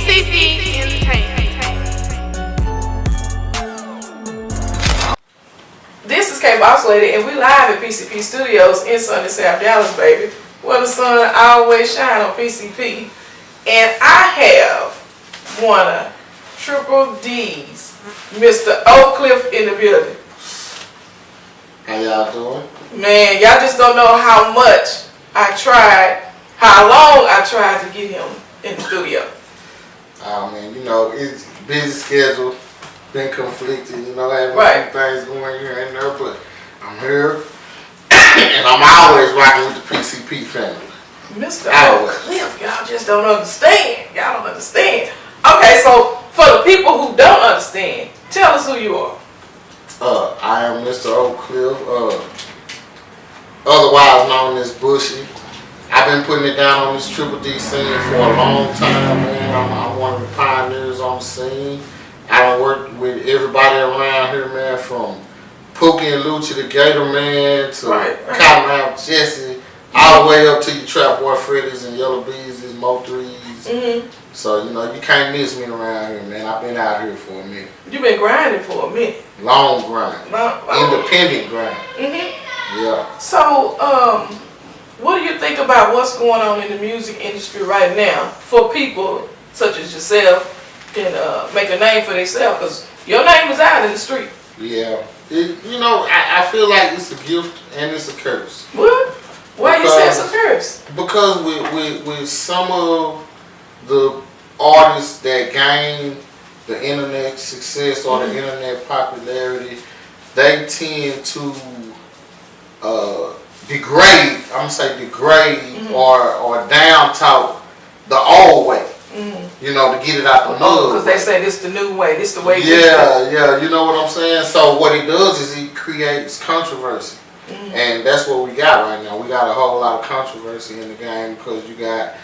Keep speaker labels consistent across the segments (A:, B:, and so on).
A: PCP Entertainment.
B: This is K Boss Lady, and we live at PCP Studios in sunny South Dallas, baby, where the sun always shine on PCP. And I have one of Triple D's, Mr. Oak Cliff, in the building.
C: How y'all doing?
B: Man, y'all just don't know how much I tried, how long I tried to get him in the studio.
C: Oh man, you know, it's busy schedule, been conflicted, you know, having
B: Right.
C: some things going here and there, but I'm here, and I'm always rocking with the PCP family.
B: Mr. Oak Cliff, y'all just don't understand. Y'all don't understand. Okay, so for the people who don't understand, tell us who you are.
C: I am Mr. Oak Cliff, otherwise known as Bushy. I've been putting it down on this Triple D scene for a long time, man. I'm one of the pioneers on the scene. I done worked with everybody around here, man, from Pookie and Lucci, the Gator Man, to Cottonmouth Jesse, all the way up to your Trap Boy Freddy's and Yellow Bees, Mo 3s. So, you know, you can't miss me around here, man. I've been out here for a minute.
B: You've been grinding for a minute.
C: Long grind. Independent grind. Yeah.
B: So, what do you think about what's going on in the music industry right now for people such as yourself can make a name for themselves? Because your name is out in the street.
C: Yeah. You know, I feel like it's a gift and it's a curse.
B: What? Why you say it's a curse?
C: Because with some of the artists that gain the internet success or the internet popularity, they tend to degrade, I'm gonna say degrade or down talk the old way. You know, to get it out the mud.
B: Because they say this the new way, this the way.
C: Yeah, you know what I'm saying? So what it does is it creates controversy. And that's what we got right now. We got a whole lot of controversy in the game because you got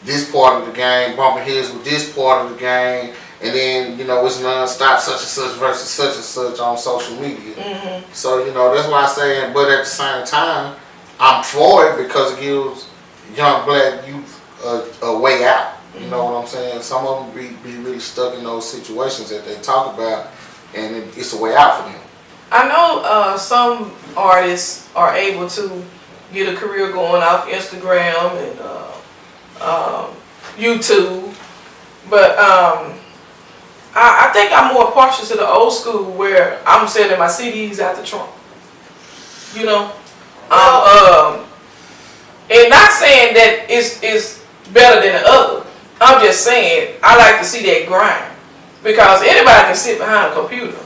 C: this part of the game bumping heads with this part of the game, and then, you know, it's non-stop such and such versus such and such on social media. So, you know, that's why I say, but at the same time, I'm for it because it gives young black youth a way out. You know what I'm saying? Some of them be really stuck in those situations that they talk about, and it's a way out for them.
B: I know some artists are able to get a career going off Instagram and YouTube, but I think I'm more partial to the old school where I'm selling my CDs out the trunk. You know, and not saying that it's better than the other. I'm just saying I like to see that grind because anybody can sit behind a computer.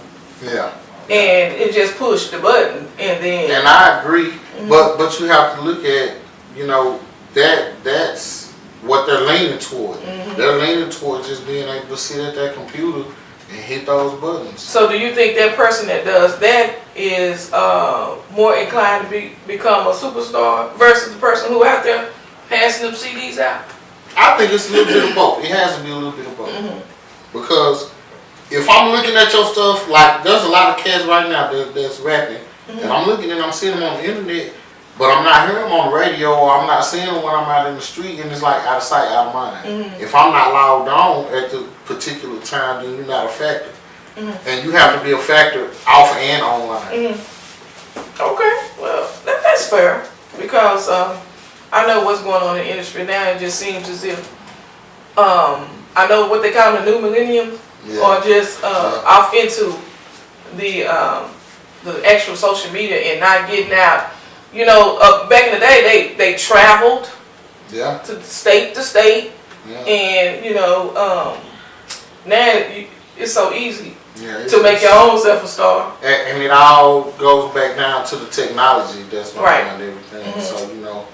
C: Yeah.
B: And it just push the button and then.
C: And I agree, but you have to look at, you know, that's what they're leaning toward. They're leaning toward just being able to sit at that computer and hit those buttons.
B: So do you think that person that does that is more inclined to become a superstar versus the person who out there passing them CDs out?
C: I think it's a little bit of both. It has to be a little bit of both. Because if I'm looking at your stuff, like there's a lot of cats right now that's rapping, and I'm looking and I'm seeing them on the internet, but I'm not hearing them on the radio or I'm not seeing them when I'm out in the street, and it's like out of sight, out of mind. If I'm not logged on at the particular time, then you're not a factor. And you have to be a factor off and online.
B: Okay, well, that's fair because I know what's going on in the industry now. It just seems as if I know what they call the new millennium, or just off into the actual social media and not getting out. You know, back in the day, they traveled to state to state, and you know, now it's so easy to make your own self a star.
C: And it all goes back down to the technology that's behind everything. So, you know,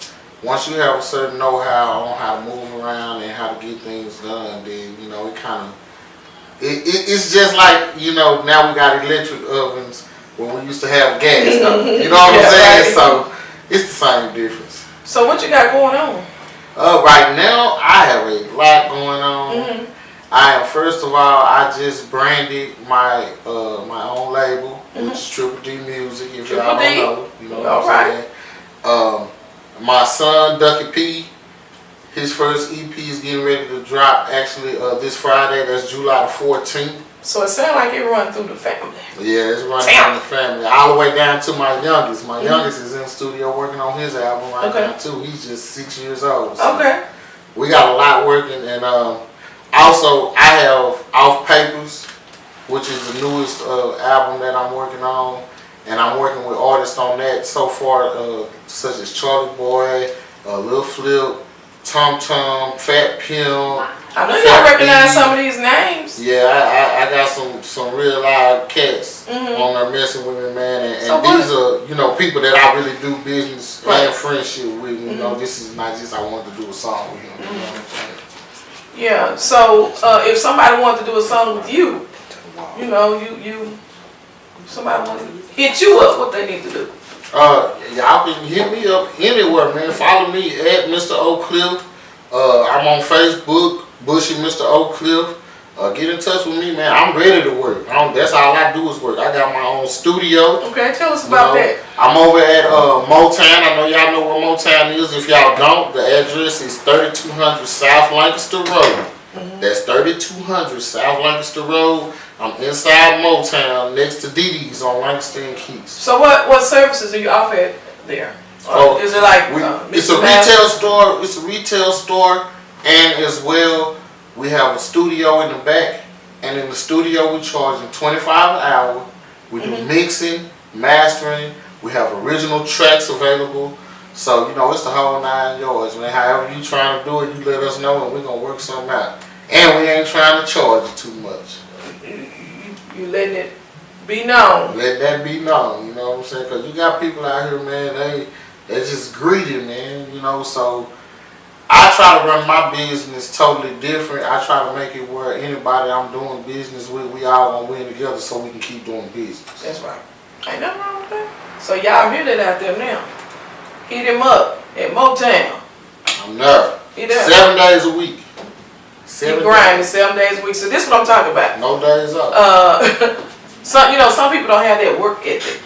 C: once you have a certain know-how on how to move around and how to get things done, then, you know, it kind of, it's just like, you know, now we got electric ovens when we used to have gas. You know what I'm saying? So it's the same difference.
B: So what you got going on?
C: Right now, I have a lot going on. First of all, I just branded my my own label, which is Triple D Music. If y'all don't know, you know what I'm saying. My son Ducky P, His first EP is getting ready to drop actually this Friday. That's July the 14th.
B: So it sounds like it run through the family.
C: Yeah, it's running from the family. All the way down to my youngest. My youngest is in the studio working on his album right now too. He's just 6 years old. So
B: Okay.
C: we got a lot working, and also I have Off Papers, which is the newest album that I'm working on, and I'm working with artists on that so far, such as Charlie Boy, Lil Flip, Tom Tom, Fat Pimp.
B: I know y'all recognize some of these names.
C: Yeah, I got some real live cats on there messing with me, man. And
B: So
C: these are, people that I really do business and friendship with. You know, this is not just I want to do a song with him. You know what I'm saying?
B: Yeah. So if somebody wanted to do a song with you, somebody want to hit you up, what they need to do?
C: Y'all can hit me up anywhere, man. Follow me at Mr. Oak Cliff. I'm on Facebook, Bushy Mr. Oak Cliff. Get in touch with me, man. I'm ready to work. That's all I do is work. I got my own studio.
B: Okay, tell us about that.
C: I'm over at Motown. I know y'all know where Motown is. If y'all don't, the address is 3200 South Lancaster Road. That's 3200 South Lancaster Road. I'm inside Motown, next to Didi's on Lancaster and Keys.
B: So what services do you offer there? Is it like
C: it's a retail store? It's a retail store, and as well, we have a studio in the back. And in the studio, we charging $25 an hour. We do mixing, mastering. We have original tracks available. So it's the whole 9 yards, man. However you trying to do it, you let us know, and we're gonna work something out. And we ain't trying to charge you too much.
B: You letting it be known.
C: Let that be known, you know what I'm saying? Because you got people out here, man, they just greedy, man, so I try to run my business totally different. I try to make it where anybody I'm doing business with, we all gonna win together so we can keep doing business.
B: That's right. Ain't nothing wrong with that. So y'all hear that out there now. Hit him up at Motown.
C: I'm there. 7 days a week.
B: You grinding 7 days a week. So this is what I'm talking about.
C: No days up.
B: Some people don't have that work ethic.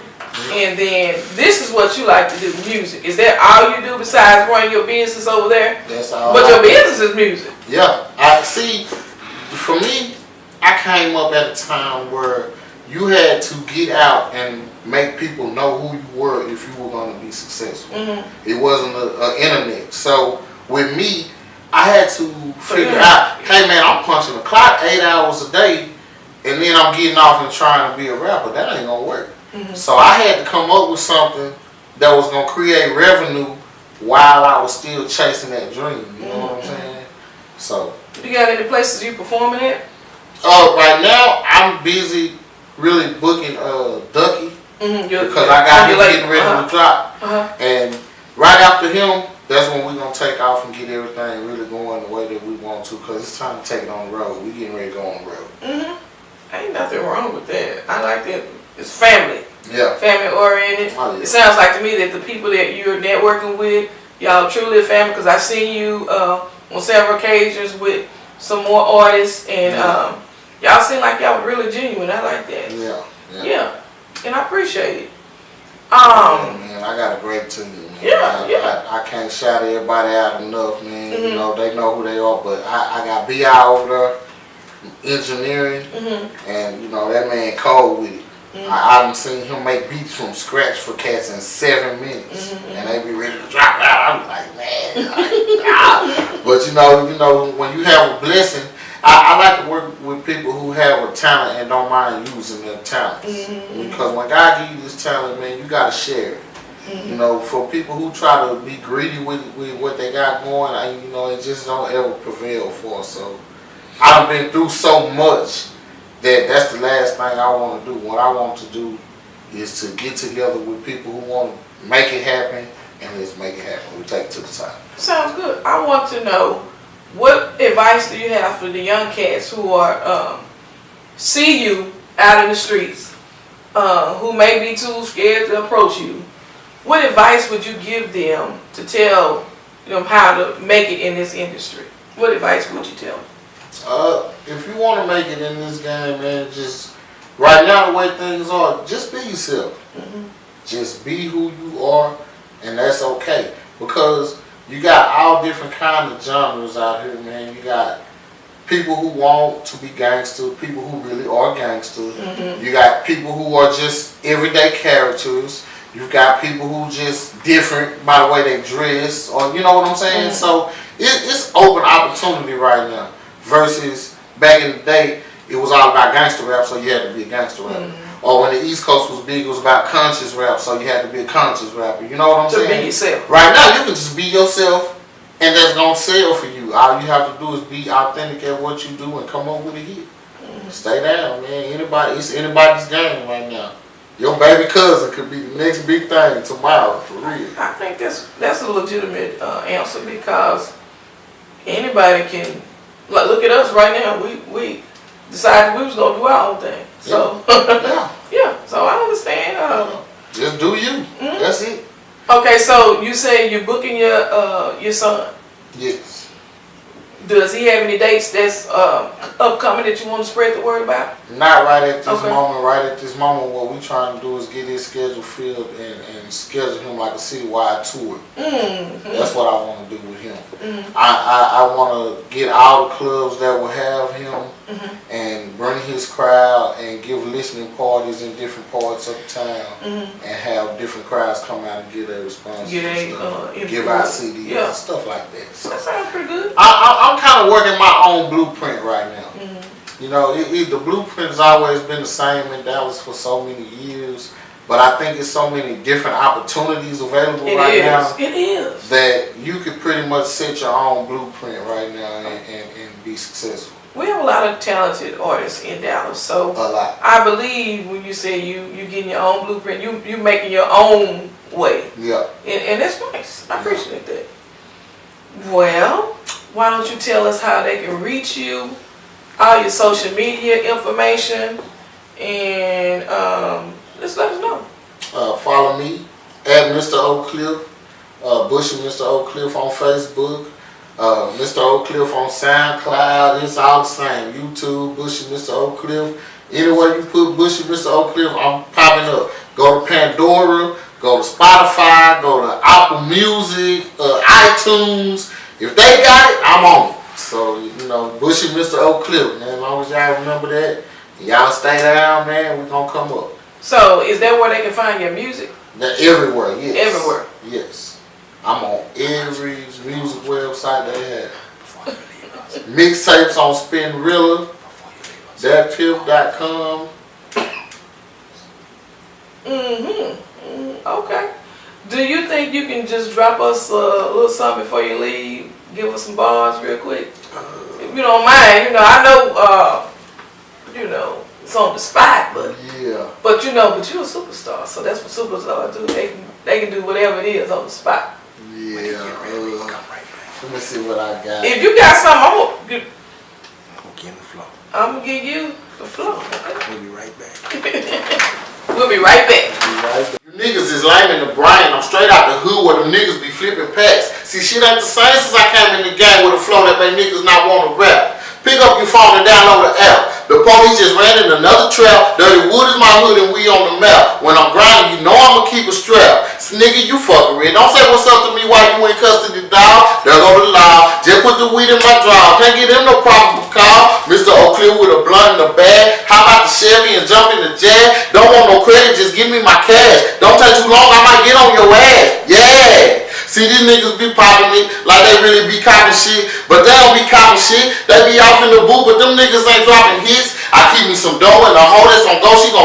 B: And then this is what you like to do, music. Is that all you do besides running your business over there?
C: That's all.
B: But your business is music.
C: Yeah. I see. For me, I came up at a time where you had to get out and make people know who you were if you were going to be successful. It wasn't an internet. So with me, I had to figure out, hey man, I'm punching the clock 8 hours a day, and then I'm getting off and trying to be a rapper. That ain't gonna work. So I had to come up with something that was gonna create revenue while I was still chasing that dream. You know what I'm saying? So.
B: You got any places you performing at?
C: Right now I'm busy really booking Ducky because I got him getting ready to drop, and right after him. That's when we're going to take off and get everything really going the way that we want to, because it's time to take it on the road. We're getting ready to go on the road.
B: Ain't nothing wrong with that. I like that. It's family.
C: Yeah.
B: Family oriented.
C: Oh, yeah.
B: It sounds like to me that the people that you're networking with, y'all truly a family, because I've seen you on several occasions with some more artists, and y'all seem like y'all were really genuine. I like that. Yeah. And I appreciate it.
C: Man, I got a great team, man. I can't shout everybody out enough, man. They know who they are, but I got B.I. over there, engineering, and that man cold with it. I done seen him make beats from scratch for cats in 7 minutes, and they be ready to drop out. I'm like, man, But when you have a blessing, I like to work with people who have a talent and don't mind using their talents. Because when God gives you this talent, man, you gotta share it. For people who try to be greedy with what they got going, it just don't ever prevail for us. So I've been through so much that that's the last thing I want to do. What I want to do is to get together with people who want to make it happen, and let's make it happen. We take it to the top.
B: Sounds good. I want to know, what advice do you have for the young cats who are see you out in the streets, who may be too scared to approach you? What advice would you give them to tell them how to make it in this industry? What advice would you tell them?
C: If you want to make it in this game, man, just right now the way things are, just be yourself. Just be who you are, and that's okay. Because You got all different kind of genres out here, man. You got people who want to be gangster, people who really are gangster.
B: Mm-hmm.
C: You got people who are just everyday characters. You've got people who just different by the way they dress, or you know what I'm saying?
B: Mm-hmm.
C: So it's open opportunity right now. Versus back in the day, it was all about gangster rap, so you had to be a gangster rapper.
B: Mm-hmm.
C: Or when the East Coast was big, it was about conscious rap, so you had to be a conscious rapper. You know what I'm saying?
B: To be yourself.
C: Right now, you can just be yourself, and that's gonna sell for you. All you have to do is be authentic at what you do and come up with a hit.
B: Mm-hmm.
C: Stay down, man. It's anybody's game right now. Your baby cousin could be the next big thing tomorrow, for real.
B: I think that's a legitimate answer, because anybody can. Like, look at us right now. We decided we was gonna do our own thing. So
C: Yeah.
B: yeah. So I understand.
C: Just do you.
B: Mm-hmm.
C: That's it.
B: Okay, so you say you're booking your son.
C: Yes.
B: Does he have any dates that's upcoming that you want to spread the word about?
C: Not right at this
B: Okay.
C: moment. Right at this moment, what we trying to do is get his schedule filled and schedule him like a citywide tour.
B: Mm-hmm.
C: That's what I want to do with him.
B: Mm-hmm.
C: I want to get all the clubs that will have him
B: Mm-hmm.
C: and bring his crowd and give listening parties in different parts of town
B: Mm-hmm.
C: and have different crowds come out and give their responses.
B: Get
C: and stuff. Give out CDs
B: Yeah.
C: and stuff like that. So
B: That sounds pretty good.
C: I'm kind of working my own blueprint right now.
B: Mm-hmm.
C: You know, the blueprint has always been the same in Dallas for so many years, but I think it's so many different opportunities available right now
B: It is.
C: that you could pretty much set your own blueprint right now and be successful.
B: We have a lot of talented artists in Dallas, so
C: A lot.
B: I believe when you say you getting your own blueprint, you making your own way,
C: Yeah.
B: and that's nice. I appreciate that. Well, why don't you tell us how they can reach you, all your social media information, and just let us know.
C: Follow me at Mr. Oak Cliff, Bushy Mr. Oak Cliff on Facebook, Mr. Oak Cliff on SoundCloud. It's all the same. YouTube, Bushy Mr. Oak Cliff. Anywhere you put Bushy Mr. Oak Cliff, I'm popping up. Go to Pandora, go to Spotify, go to Apple Music, iTunes. If they got it, I'm on it. So, you know, Bushy Mr. Oak Cliff, man. As long as y'all remember that, y'all stay down, man, we're going to come up.
B: So, is that where they can find your music?
C: Everywhere, yes.
B: Everywhere.
C: Yes. I'm on every music website they have. Mixtapes on Spinrilla, thatpiff.com.
B: Okay. Do you think you can just drop us a little something before you leave? Give us some bars real quick? If you don't mind, I know, it's on the spot, but
C: Yeah.
B: but you're a superstar, so that's what superstars do. They can do whatever it is on the spot.
C: Yeah. Let me see what I got.
B: If you got something, I'm gonna give you the floor.
D: We'll be right back.
B: We'll be right back.
C: You niggas is lame in the brain. I'm straight out the hood where them niggas be flipping packs. See, shit ain't the same since I came in the game with a flow that make niggas not want to rap. Pick up your phone and download the app. The police just ran in another trap. Dirty wood is my hood and we on the map. When I'm grinding, you know I'ma keep a strap. So, nigga, you fuckery. Don't say what's up to me while you in custody, dog. There go the law. Just put the weed in my draw. Can't get him no problem call. Mr. Oak Cliff with a blunt in the bag. How about the Chevy and jump in the Jag? Don't want no credit, just give me my cash. Don't take too long, I might get on your ass. Yeah. See, these niggas be popping it like they really be copping shit, but they don't be copping shit. They be off in the booth, but them niggas ain't dropping hits. I keep me some dough and the hoe that's on go, she gon'